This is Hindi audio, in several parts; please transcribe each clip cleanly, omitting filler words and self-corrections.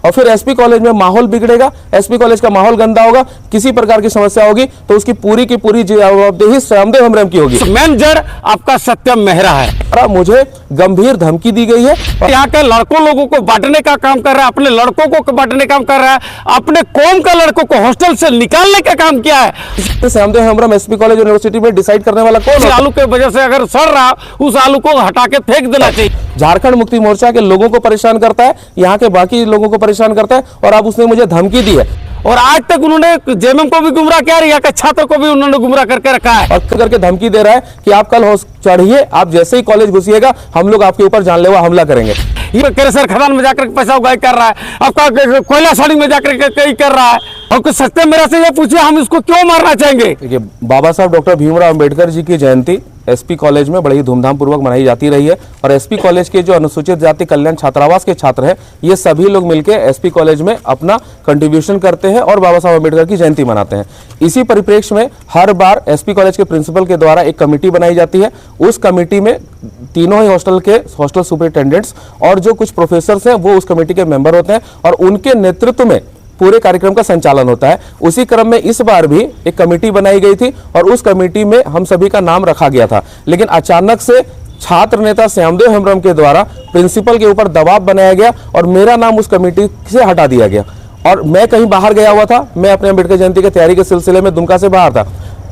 और फिर एसपी कॉलेज में माहौल बिगड़ेगा, एसपी कॉलेज का माहौल गंदा होगा, किसी प्रकार की समस्या होगी तो उसकी पूरी की पूरी जवाबदेही श्यामदेव हेम्ब्रम की होगी। मेन जड़ आपका सत्यम मेहरा है। मुझे गंभीर धमकी दी गई है और यहाँ के लड़कों लोगों को बांटने का काम कर रहा है, अपने लड़कों को बांटने का काम कर रहा है, अपने कौम का लड़कों को हॉस्टल से निकालने का काम किया है। Shyamdev Hembrom SP college university में डिसाइड करने वाला कौन है? आलू के वजह से अगर सड़ रहा उस आलू को हटा के फेंक देना चाहिए। झारखंड मुक्ति मोर्चा के लोगों को परेशान करता है, यहाँ के बाकी लोगों को परेशान करता है और अब उसने मुझे धमकी दी है। और आज तक उन्होंने जेएमएम को भी गुमराह किया, यहाँ के छात्र को भी उन्होंने गुमराह करके रखा है और करके धमकी दे रहा है कि आप कल चढ़िए, आप जैसे ही कॉलेज घुसिएगा हम लोग आपके ऊपर जानलेवा हमला करेंगे। ये केसर खदान में जाकर पैसा उगाई कर रहा है, आपका कोयला साड़ी में जाकर कई कर रहा है। और कुछ सत्य मेरा से ये पूछिए हम इसको क्यों मारना चाहेंगे? देखिए, बाबा साहब डॉक्टर भीमराव अंबेडकर जी की जयंती एसपी कॉलेज में बड़ी ही धूमधाम पूर्वक मनाई जाती रही है और एसपी कॉलेज के जो अनुसूचित जाति कल्याण छात्रावास के छात्र हैं, ये सभी लोग मिलकर एसपी कॉलेज में अपना कंट्रीब्यूशन करते हैं और बाबा साहब अंबेडकर की जयंती मनाते हैं। इसी परिप्रेक्ष्य में हर बार एसपी कॉलेज के प्रिंसिपल के द्वारा एक कमेटी बनाई जाती है। उस कमेटी में तीनों ही हॉस्टल सुपरिटेंडेंट्स और जो कुछ प्रोफेसर्स हैं वो उस कमेटी के मेंबर होते हैं और उनके नेतृत्व में पूरे कार्यक्रम का संचालन होता है। उसी क्रम में इस बार भी एक कमेटी बनाई गई थी और उस कमेटी में हम सभी का नाम रखा गया था, लेकिन अचानक से छात्र नेता श्यामदेव हेम्ब्रम के द्वारा प्रिंसिपल के ऊपर दबाव बनाया गया और मेरा नाम उस कमेटी से हटा दिया गया और मैं कहीं बाहर गया हुआ था। मैं अपने अम्बेडकर जयंती की तैयारी के सिलसिले में दुमका से बाहर था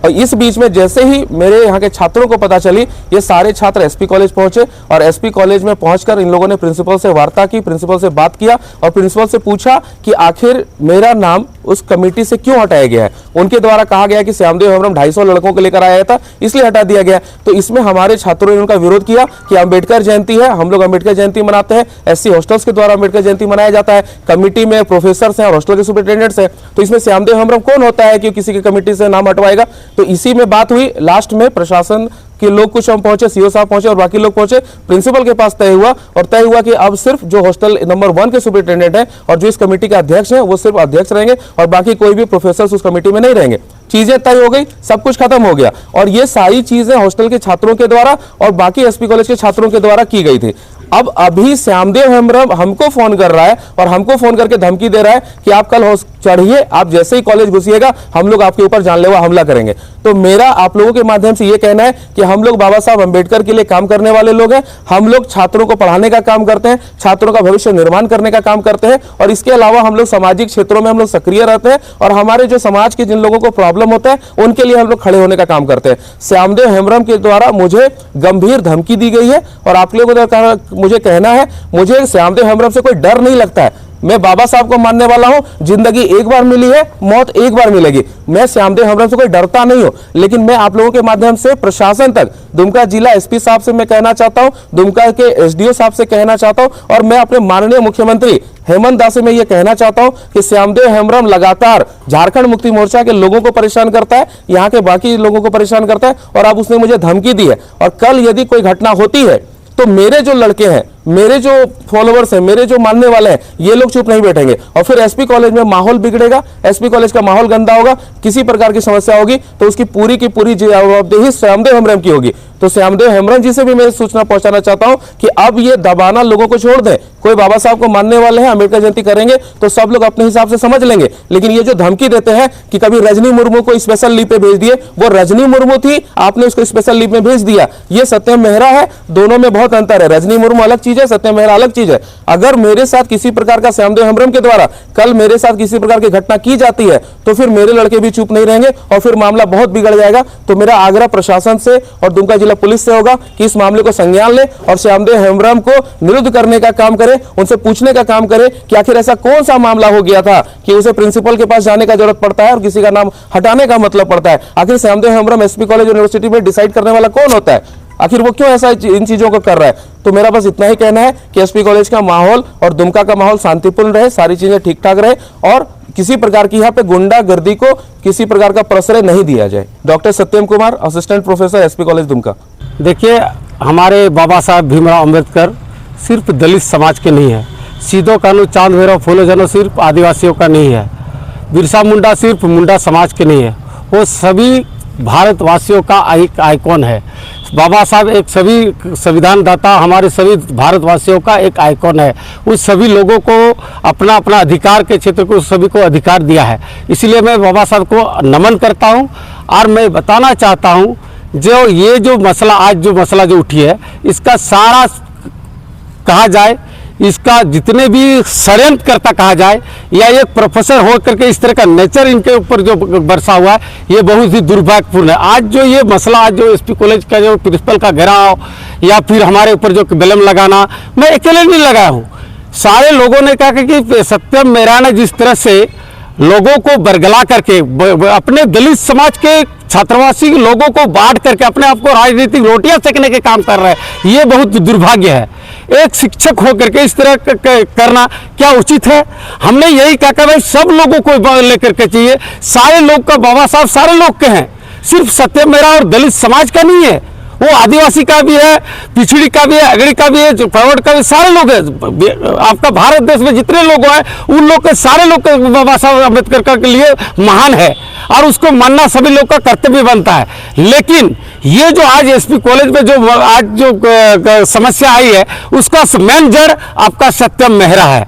और इस बीच में जैसे ही मेरे यहाँ के छात्रों को पता चली, ये सारे छात्र एसपी कॉलेज पहुंचे और एसपी कॉलेज में पहुंचकर इन लोगों ने प्रिंसिपल से वार्ता की, प्रिंसिपल से बात किया और प्रिंसिपल से पूछा कि आखिर मेरा नाम उस कमेटी से क्यों हटाया गया है। उनके द्वारा कहा गया कि श्यामदेव हेम्ब्रम 250 लड़कों को लेकर आया था इसलिए हटा दिया गया। तो इसमें हमारे छात्रों ने उनका विरोध किया कि अम्बेडकर जयंती है, हम लोग अम्बेडकर जयंती मनाते हैं, एससी हॉस्टल्स के द्वारा अम्बेडकर जयंती मनाया जाता है, कमेटी में प्रोफेसर हैं और हॉस्टल के सुपरिटेंडेंट्स हैं, तो इसमें श्यामदेव हेम्ब्रम कौन होता है कि किसी की कमेटी से नाम हटवाएगा। तो इसी में बात हुई। लास्ट में प्रशासन के लोग कुछ हम पहुंचे, सीओ साहब पहुंचे और बाकी लोग पहुंचे, प्रिंसिपल के पास तय हुआ कि अब सिर्फ जो हॉस्टल नंबर 1 के सुपरिटेंडेंट हैं और जो इस कमेटी के अध्यक्ष हैं वो सिर्फ अध्यक्ष रहेंगे और बाकी कोई भी प्रोफेसर उस कमेटी में नहीं रहेंगे। चीजें तय हो गई, सब कुछ खत्म हो गया और ये सारी चीजें हॉस्टल के छात्रों के द्वारा और बाकी एसपी कॉलेज के छात्रों के द्वारा की गई थी। अब अभी श्यामदेव हेम्ब्रम हमको फोन कर रहा है और हमको फोन करके धमकी दे रहा है कि आप कल चढ़िए, आप जैसे ही कॉलेज घुसिएगा हम लोग आपके ऊपर जानलेवा हमला करेंगे। तो मेरा आप लोगों के माध्यम से ये कहना है कि हम लोग बाबा साहब अंबेडकर के लिए काम करने वाले लोग हैं। हम लोग छात्रों को पढ़ाने का काम करते हैं, छात्रों का भविष्य निर्माण करने का काम करते हैं और इसके अलावा हम लोग सामाजिक क्षेत्रों में हम लोग सक्रिय रहते हैं और हमारे जो समाज के जिन लोगों को प्रॉब्लम होता है उनके लिए हम लोग खड़े होने का काम करते हैं। श्यामदेव हेम्ब्रम के द्वारा मुझे गंभीर धमकी दी गई है और आप लोगों को मुझे कहना है, मुझे श्यामदेव हेम्ब्रम से कोई डर नहीं लगता है। मैं बाबा साहब को मानने वाला हूं, जिंदगी एक बार मिली है, मौत एक बार मिलेगी। मैं श्यामदेव हेम्ब्रम से कोई डरता नहीं हूं, लेकिन मैं आप लोगों के माध्यम से प्रशासन तक, दुमका जिला एसपी साहब से मैं कहना चाहता हूं, दुमका के एसडीओ साहब से कहना चाहता हूं और मैं अपने माननीय मुख्यमंत्री हेमंत दास से मैं ये कहना चाहता हूं कि श्यामदेव हेम्ब्रम लगातार झारखंड मुक्ति मोर्चा के लोगों को परेशान करता है, यहाँ के बाकी लोगों को परेशान करता है और अब उसने मुझे धमकी दी है और कल यदि कोई घटना होती है तो मेरे जो लड़के हैं, मेरे जो फॉलोवर्स हैं, मेरे जो मानने वाले हैं, ये लोग चुप नहीं बैठेंगे और फिर एसपी कॉलेज में माहौल बिगड़ेगा, एसपी कॉलेज का माहौल गंदा होगा, किसी प्रकार की समस्या होगी तो उसकी पूरी की पूरी जवाबदेही श्यामदेव हेम्ब्रम की होगी। तो श्यामदेव हेम्ब्रम जी से भी मैं सूचना पहुंचाना चाहता हूं कि अब ये दबाना लोगों को छोड़ दें। कोई बाबा साहब को मानने वाले हैं, अम्बेडकर जयंती करेंगे तो सब लोग अपने हिसाब से समझ लेंगे, लेकिन ये जो धमकी देते हैं कि कभी रजनी मुर्मू को स्पेशल लीव पे भेज दिए, वो रजनी मुर्मू थी, आपने उसको स्पेशल लीव में भेज दिया। ये सत्यम मेहरा है, दोनों में बहुत अंतर है। रजनी मुर्मू अलग चीज है, सत्यम मेहरा अलग चीज है। अगर मेरे साथ किसी प्रकार का श्यामदेव हेम्ब्रम के द्वारा कल मेरे साथ किसी प्रकार की घटना की जाती है तो फिर मेरे लड़के भी चुप नहीं रहेंगे और फिर मामला बहुत बिगड़ जाएगा। तो मेरा आग्रह प्रशासन से और दुमका जिला पुलिस से होगा कि इस मामले को संज्ञान ले और श्यामदेव हेम्ब्रम को निरुद्ध करने का काम करे, उनसे पूछने का काम करे कि आखिर ऐसा कौन सा मामला हो गया था कि उसे प्रिंसिपल के पास जाने का जरूरत पड़ता है और किसी का नाम हटाने का मतलब पड़ता है। आखिर Shyamdev Hembrom SP college university में डिसाइड करने वाला कौन होता है, आखिर वो क्यों ऐसा इन चीजों को कर रहा है। तो मेरा बस इतना ही कहना है कि एसपी कॉलेज का माहौल और दुमका का माहौल शांतिपूर्ण रहे, सारी चीजें ठीक ठाक रहे और किसी प्रकार की यहाँ पे गुंडागर्दी को किसी प्रकार का प्रश्रय नहीं दिया जाए। Doctor Satyam Kumar, assistant professor SP college Dumka. देखिए, हमारे बाबा साहब भीमराव अंबेडकर सिर्फ दलित समाज के नहीं है, सीधो कानू चांद भैरव फूले जनो सिर्फ आदिवासियों का नहीं है, बिरसा मुंडा सिर्फ मुंडा समाज के नहीं है, वो सभी भारतवासियों का एक आइकॉन है। बाबा साहब एक सभी संविधान दाता, हमारे सभी भारतवासियों का एक आइकॉन है। उस सभी लोगों को अपना अपना अधिकार के क्षेत्र को सभी को अधिकार दिया है। इसलिए मैं बाबा साहब को नमन करता हूँ। और मैं बताना चाहता हूँ जो मसला आज जो उठी है, इसका सारा कहा जाए, इसका जितने भी षड्यंत्रकर्ता कहा जाए, या एक प्रोफेसर हो करके इस तरह का नेचर इनके ऊपर जो बरसा हुआ है, ये बहुत ही दुर्भाग्यपूर्ण है। आज जो ये मसला, आज जो एसपी कॉलेज का जो प्रिंसिपल का घेराव या फिर हमारे ऊपर जो बेलम लगाना, मैं अकेले नहीं लगाया हूँ, सारे लोगों ने कहा कि सत्यम मेहरा ने जिस तरह से लोगों को बरगला करके अपने दलित समाज के छात्रवासी लोगों को बांट करके अपने आप को राजनीतिक रोटियां सेकने के काम कर रहे हैं, ये बहुत दुर्भाग्य है। एक शिक्षक होकर के इस तरह करना क्या उचित है? हमने यही कहा कि भाई सब लोगों को लेकर के चाहिए, सारे लोग का बाबा साहब सारे लोग के हैं, सिर्फ सत्यम मेहरा और दलित समाज का नहीं है, वो आदिवासी का भी है, पिछड़ी का भी है, अगड़ी का भी है, फॉरवर्ड का भी, सारे लोग हैं। आपका भारत देश में जितने लोग हैं उन लोग के सारे लोग बाबा साहब अम्बेडकर के लिए महान है और उसको मानना सभी लोग का कर्तव्य बनता है। लेकिन ये जो आज एसपी कॉलेज में जो आज जो समस्या आई है, उसका मेन जड़ आपका सत्यम मेहरा है।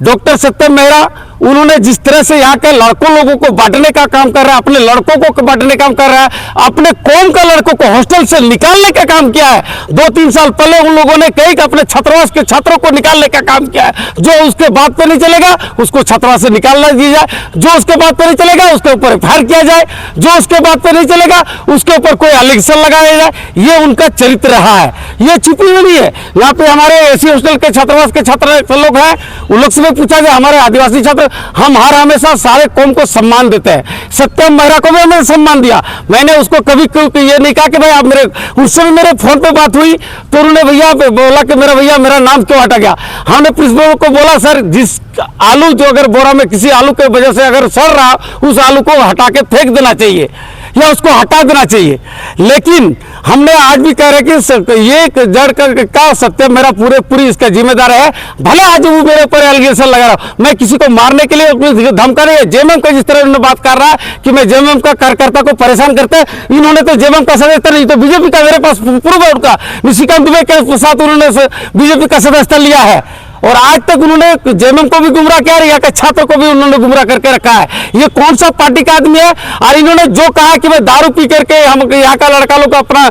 डॉक्टर सत्यम मेहरा, उन्होंने जिस तरह से यहाँ के लड़कों लोगों को बांटने का काम कर रहा है, अपने लड़कों को बांटने का काम कर रहा है, अपने कौम का लड़कों को हॉस्टल से निकालने का काम किया है। 2-3 साल पहले उन लोगों ने कई अपने छात्रावास के छात्रों को निकालने का काम किया है। जो उसके बात पे नहीं चलेगा उसको छात्रावास से निकालना दी जाए, जो उसके बात पे नहीं चलेगा उसके ऊपर एफआईआर किया जाए, जो उसके बात पे नहीं चलेगा उसके ऊपर कोई एलिगेशन लगाया जाए। ये उनका चरित्र रहा है, ये छिपी नहीं है। यहाँ पे हमारे एसी हॉस्टल के छात्रावास के छात्र लोग हैं, उन लोग से पूछा जाए, हमारे आदिवासी छात्र, हम हर हमेशा सारे कौम को सम्मान देते हैं। सत्यम मेहरा को भी हमने सम्मान दिया। मैंने उसको कभी ये नहीं कहा कि भाई आप मेरे, उससे भी मेरे फोन पे बात हुई तो उन्होंने भैया बोला कि मेरा भैया मेरा नाम क्यों हटा गया। हमने प्रिंसिपल को बोला सर, जिस आलू जो अगर बोरा में किसी आलू के वजह से अगर सड़ रहा, उस आलू को हटा के फेंक देना चाहिए या उसको हटा देना चाहिए। लेकिन हमने आज भी कह रहे कि ये जड़ का सत्यम मेरा पूरी इसका जिम्मेदार है। भले आज वो मेरे ऊपर एलिगेशन लगा रहा, मैं किसी को मारने के लिए धमका नहीं है। जेएमएम का जिस तरह उन्होंने बात कर रहा है कि मैं जेएमएम का कार्यकर्ता को परेशान करते हैं, इन्होंने तो जेएमएम का सदस्यता नहीं, तो बीजेपी का मेरे पास प्रूफ है उनका, निशिकांत दुबे के साथ उन्होंने बीजेपी का सदस्यता लिया है और आज तक उन्होंने जेएमएम को भी गुमराह किया, यहाँ के छात्रों को भी उन्होंने गुमराह करके रखा है। ये कौन सा पार्टी का आदमी है? और इन्होंने जो कहा कि मैं दारू पी करके हम यहाँ का लड़का लोग अपना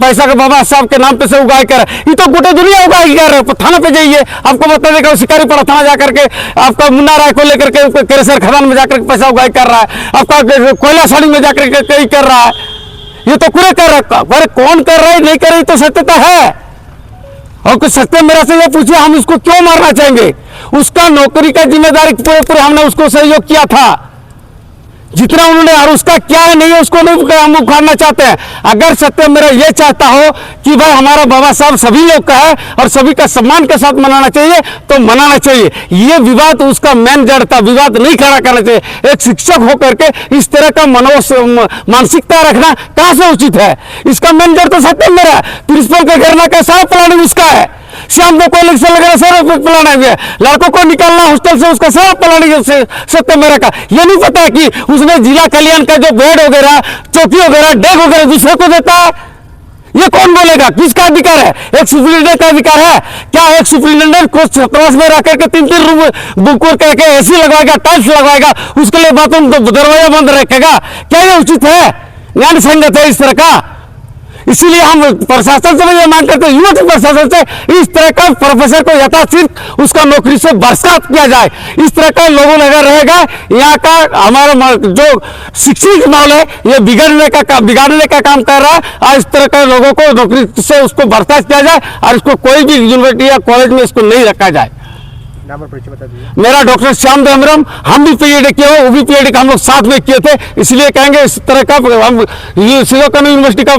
पैसा का बाबा साहब के नाम पे से उगाई कर, ये तो गोटे दुनिया उगाई कर रहे। थाना पे जाइए, आपको बता देगा शिकारी पड़ा थाना जाकर के आपका मुन्ना राय को लेकर के केसर खदान में जाकर पैसा उगाई कर रहा है, आपका कोयला साड़ी में जाकर के कई कर रहा है। ये तो पूरे कर रहा है, कौन कर रहा है नहीं कर रही तो सत्यता है। और कुछ सत्यम मेहरा से ये पूछिए हम उसको क्यों मारना चाहेंगे? उसका नौकरी का जिम्मेदारी पूरे हमने उसको सहयोग किया था जितना उन्होंने, और उसका क्या है नहीं है उसको नहीं हम उखाड़ना चाहते हैं। अगर सत्यम मेहरा ये चाहता हो कि भाई हमारा बाबा साहब सभी लोग का है और सभी का सम्मान के साथ मनाना चाहिए तो मनाना चाहिए। ये विवाद उसका मेन जड़ था, विवाद नहीं खड़ा करना चाहिए। एक शिक्षक होकर के इस तरह का मानसिकता रखना कहां से उचित है? इसका मेन जड़ तो सत्यम मेहरा है। प्रिंसिपल का घेरना का सारा प्लानिंग उसका है, शाम को इलेक्शन लगाना सारा प्लानिंग है, लड़कों को निकालना हॉस्टल से उसका सारा प्लानिंग सत्यम मेहरा का। ये नहीं पता कि उसने जिला कल्याण का जो बेड वगैरह, चौकी वगैरह, डेग वगैरह दूसरे को देता है। ये कौन बोलेगा? किसका अधिकार है? एक सुप्रिंटेंडेंट का अधिकार है क्या? एक सुप्रिंटेंडेंट को छात्रावास में रख करके 3-3 रूम बुक करके एसी लगवाएगा, टाइल्स लगवाएगा, उसके लिए बाथरूम दरवाजा बंद रखेगा? क्या ये उचित है? न्याय संगत है इस तरह का? इसीलिए हम प्रशासन से ये मांग करते हैं, यूनिवर्सिटी प्रशासन से, इस तरह का प्रोफेसर को यथाशीघ्र उसका नौकरी से बर्खास्त किया जाए। इस तरह का लोगों अगर रहेगा, यहाँ का हमारा जो शिक्षित माहौल है ये बिगाड़ने का काम कर रहा है। और इस तरह के लोगों को नौकरी से उसको बर्खास्त किया जाए और इसको कोई भी यूनिवर्सिटी या कॉलेज में इसको नहीं रखा जाए। नाम और परिचय बता दीजिए। मेरा डॉक्टर श्याम हेम्ब्रम, हम भी पीएचडी किए हो, वो भी पीएचडी का हम लोग साथ में किए थे। इसलिए कहेंगे इस तरह का हम सिद्धोकानू यूनिवर्सिटी का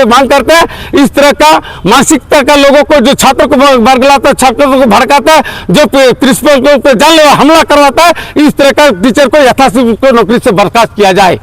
मांग करते हैं। इस तरह का मानसिकता का लोगों को, जो छात्रों को बरगलाता है, छात्रों को भड़काता है, जो प्रिंसिपल को जानलेवा हमला करवाता है, इस तरह का टीचर को यथाशीघ्र नौकरी से बर्खास्त किया जाए।